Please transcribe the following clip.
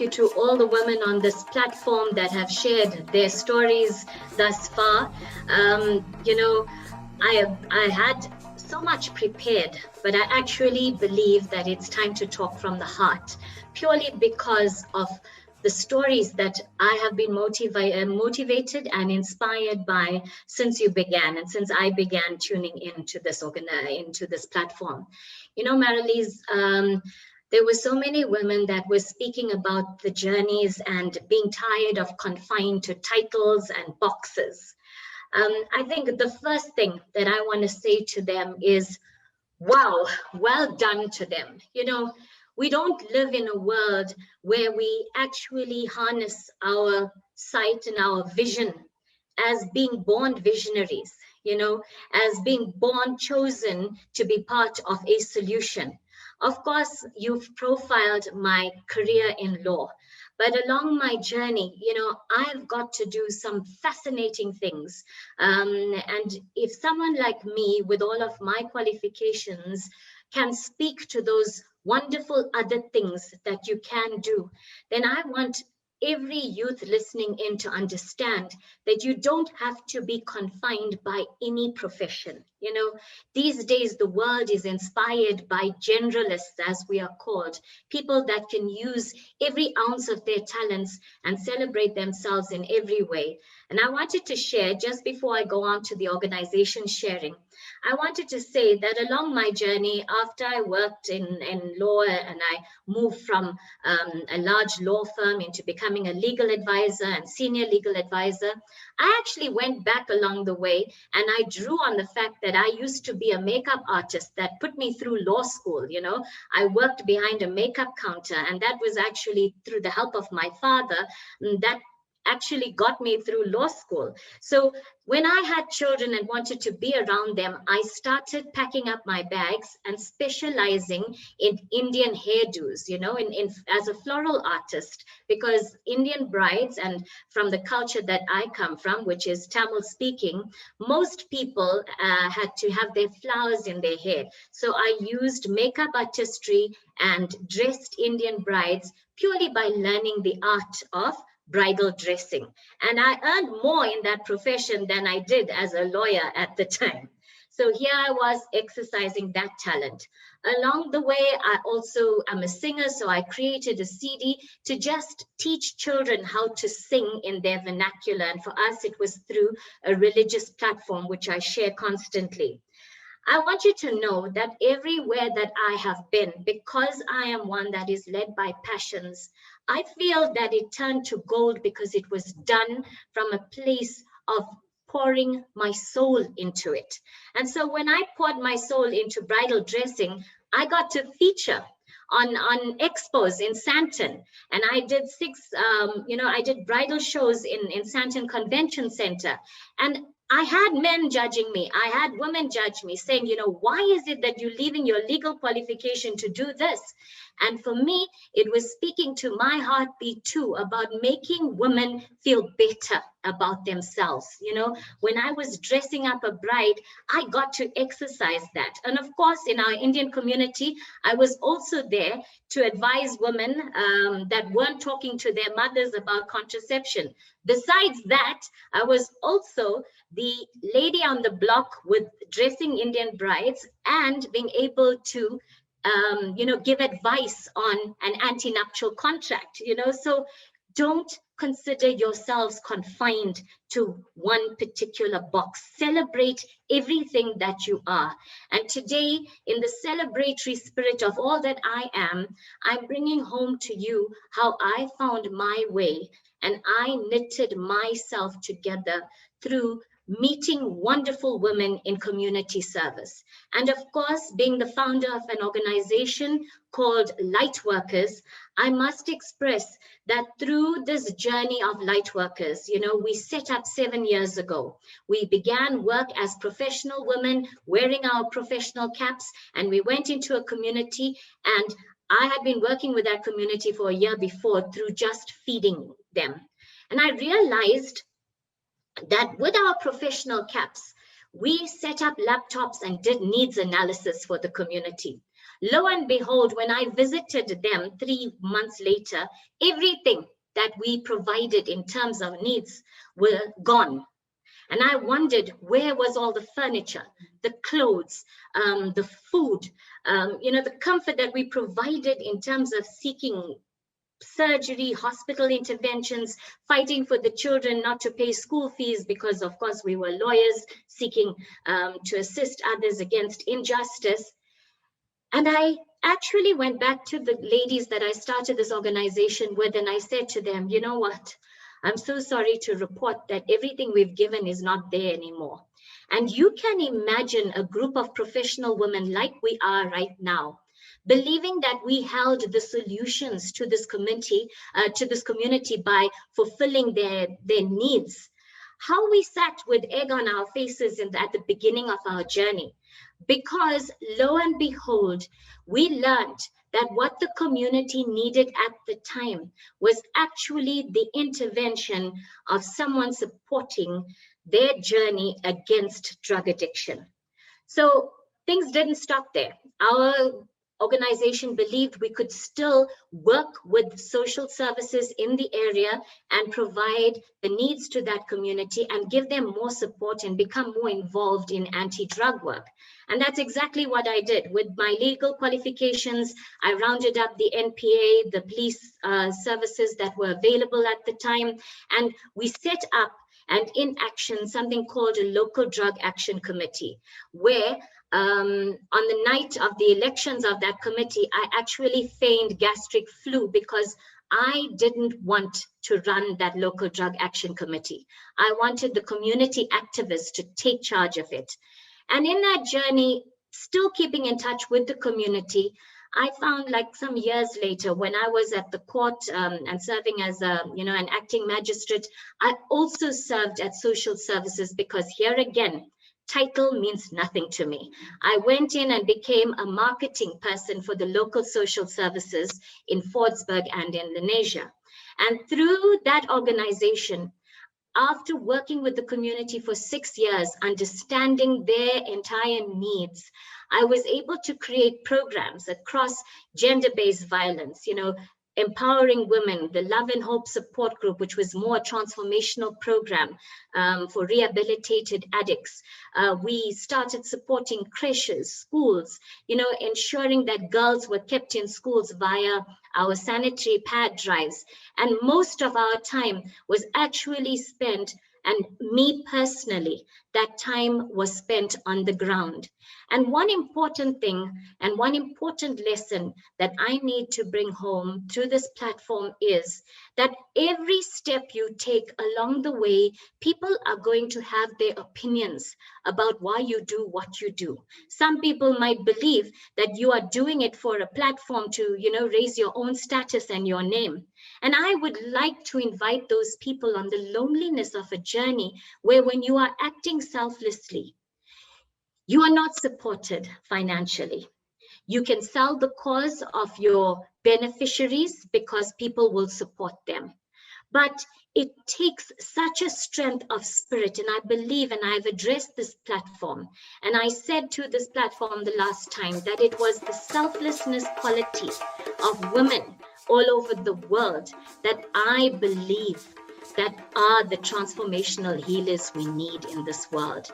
thank you to all the women on this platform that have shared their stories thus far. I had so much prepared, but I actually believe that it's time to talk from the heart, purely because of the stories that I have been motivated and inspired by since you began and since I began tuning into this platform. Marilee's, there were so many women that were speaking about the journeys and being tired of confined to titles and boxes. I think the first thing that I want to say to them is, wow, well done to them. We don't live in a world where we actually harness our sight and our vision as being born visionaries, as being born chosen to be part of a solution. Of course, you've profiled my career in law, but along my journey, I've got to do some fascinating things. And if someone like me, with all of my qualifications, can speak to those wonderful other things that you can do, then I want every youth listening in to understand that you don't have to be confined by any profession. These days, the world is inspired by generalists, as we are called, people that can use every ounce of their talents and celebrate themselves in every way. And I wanted to share, just before I go on to the organization sharing, I wanted to say that along my journey, after I worked in law and I moved from a large law firm into becoming a legal advisor and senior legal advisor, I actually went back along the way and I drew on the fact that I used to be a makeup artist that put me through law school. I worked behind a makeup counter, and that was actually through the help of my father that actually got me through law school. So when I had children and wanted to be around them, I started packing up my bags and specializing in Indian hairdos, as a floral artist, because Indian brides, and from the culture that I come from, which is Tamil speaking, most people had to have their flowers in their hair. So I used makeup artistry and dressed Indian brides purely by learning the art of bridal dressing. And I earned more in that profession than I did as a lawyer at the time. So here I was exercising that talent. Along the way, I also am a singer, so I created a CD to just teach children how to sing in their vernacular. And for us, it was through a religious platform, which I share constantly. I want you to know that everywhere that I have been, because I am one that is led by passions, I feel that it turned to gold because it was done from a place of pouring my soul into it. And so when I poured my soul into bridal dressing, I got to feature on expos in Santon, and I did I did bridal shows in Santon Convention Center, and I had men judging me. I had women judge me, saying, why is it that you're leaving your legal qualification to do this? And for me, it was speaking to my heartbeat too about making women feel better about themselves. When I was dressing up a bride, I got to exercise that. And of course, in our Indian community, I was also there to advise women that weren't talking to their mothers about contraception. Besides that, I was also the lady on the block with dressing Indian brides and being able to give advice on an anti-nuptial contract, so don't consider yourselves confined to one particular box. Celebrate everything that you are. And today, in the celebratory spirit of all that I am, I'm bringing home to you how I found my way, and I knitted myself together through meeting wonderful women in community service. And of course, being the founder of an organization called Lightworkers, I must express that through this journey of Lightworkers, we set up 7 years ago. We began work as professional women, wearing our professional caps, and we went into a community, and I had been working with that community for a year before through just feeding them. And I realized that with our professional caps, we set up laptops and did needs analysis for the community. Lo and behold, when I visited them 3 months later, everything that we provided in terms of needs were gone. And I wondered, where was all the furniture, the clothes, the food, the comfort that we provided in terms of seeking surgery, hospital interventions, fighting for the children not to pay school fees because, of course, we were lawyers seeking to assist others against injustice. And I actually went back to the ladies that I started this organization with, and I said to them, you know what? I'm so sorry to report that everything we've given is not there anymore. And you can imagine a group of professional women like we are right now, believing that we held the solutions to this community by fulfilling their needs. How we sat with egg on our faces at the beginning of our journey. Because lo and behold, we learned that what the community needed at the time was actually the intervention of someone supporting their journey against drug addiction. So things didn't stop there. Our organization believed we could still work with social services in the area and provide the needs to that community and give them more support and become more involved in anti-drug work. And that's exactly what I did. With my legal qualifications, I rounded up the NPA, the police services that were available at the time, and we set up and in action something called a local drug action committee, where on the night of the elections of that committee, I actually feigned gastric flu because I didn't want to run that local drug action committee. I wanted the community activists to take charge of it. And in that journey, still keeping in touch with the community, I found, like, some years later, when I was at the court and serving as an acting magistrate, I also served at social services, because here again, title means nothing to me. I went in and became a marketing person for the local social services in Fordsburg and Indonesia. And through that organization, after working with the community for 6 years, understanding their entire needs, I was able to create programs across gender-based violence, empowering women, the Love and Hope Support Group, which was more a transformational program for rehabilitated addicts. We started supporting creches, schools, ensuring that girls were kept in schools via our sanitary pad drives. And most of our time was actually spent, and me personally, that time was spent on the ground. And one important thing and one important lesson that I need to bring home through this platform is that every step you take along the way, people are going to have their opinions about why you do what you do. Some people might believe that you are doing it for a platform to, raise your own status and your name. And I would like to invite those people on the loneliness of a journey where, when you are acting selflessly, you are not supported financially. You can sell the cause of your beneficiaries because people will support them. But it takes such a strength of spirit, and I believe, and I've addressed this platform, and I said to this platform the last time, that it was the selflessness quality of women all over the world that I believe that are the transformational healers we need in this world.